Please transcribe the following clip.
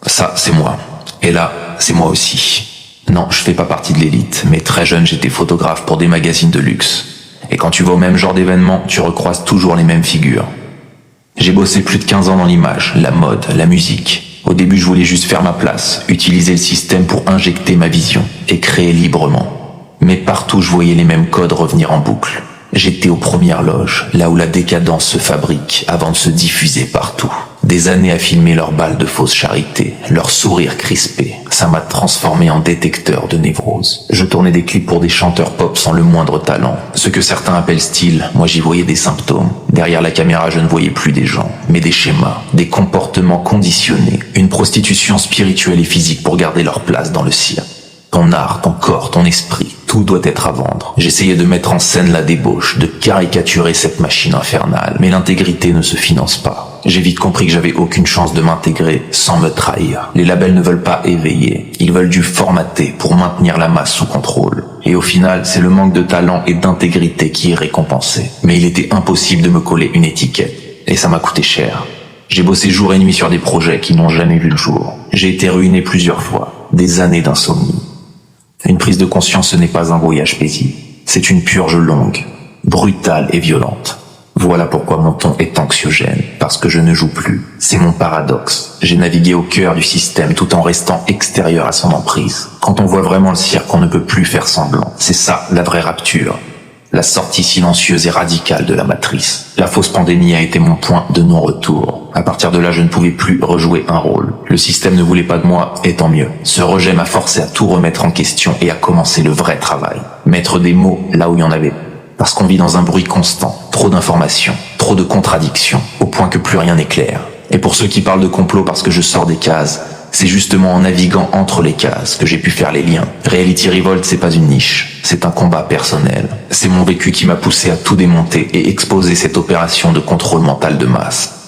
Ça, c'est moi. Et là, c'est moi aussi. Non, je fais pas partie de l'élite, mais très jeune, j'étais photographe pour des magazines de luxe. Et quand tu vas au même genre d'événement, tu recroises toujours les mêmes figures. J'ai bossé plus de 15 ans dans l'image, la mode, la musique. Au début, je voulais juste faire ma place, utiliser le système pour injecter ma vision et créer librement. Mais partout, je voyais les mêmes codes revenir en boucle. J'étais aux premières loges, là où la décadence se fabrique avant de se diffuser partout. Des années à filmer leurs balles de fausse charité, leurs sourires crispés, ça m'a transformé en détecteur de névrose. Je tournais des clips pour des chanteurs pop sans le moindre talent. Ce que certains appellent style, moi j'y voyais des symptômes. Derrière la caméra, je ne voyais plus des gens, mais des schémas, des comportements conditionnés, une prostitution spirituelle et physique pour garder leur place dans le cirque. Ton art, ton corps, ton esprit, tout doit être à vendre. J'essayais de mettre en scène la débauche, de caricaturer cette machine infernale, mais l'intégrité ne se finance pas. J'ai vite compris que j'avais aucune chance de m'intégrer sans me trahir. Les labels ne veulent pas éveiller, ils veulent du formater pour maintenir la masse sous contrôle. Et au final, c'est le manque de talent et d'intégrité qui est récompensé. Mais il était impossible de me coller une étiquette, et ça m'a coûté cher. J'ai bossé jour et nuit sur des projets qui n'ont jamais vu le jour. J'ai été ruiné plusieurs fois, des années d'insomnie. Une prise de conscience, ce n'est pas un voyage paisible. C'est une purge longue, brutale et violente. Voilà pourquoi mon ton est anxiogène, parce que je ne joue plus. C'est mon paradoxe. J'ai navigué au cœur du système tout en restant extérieur à son emprise. Quand on voit vraiment le cirque, on ne peut plus faire semblant. C'est ça, la vraie rapture. La sortie silencieuse et radicale de la matrice. La fausse pandémie a été mon point de non-retour. À partir de là, je ne pouvais plus rejouer un rôle. Le système ne voulait pas de moi, et tant mieux. Ce rejet m'a forcé à tout remettre en question et à commencer le vrai travail. Mettre des mots là où il y en avait. Parce qu'on vit dans un bruit constant, trop d'informations, trop de contradictions, au point que plus rien n'est clair. Et pour ceux qui parlent de complot parce que je sors des cases, c'est justement en naviguant entre les cases que j'ai pu faire les liens. Reality Revolt, c'est pas une niche, c'est un combat personnel. C'est mon vécu qui m'a poussé à tout démonter et exposer cette opération de contrôle mental de masse.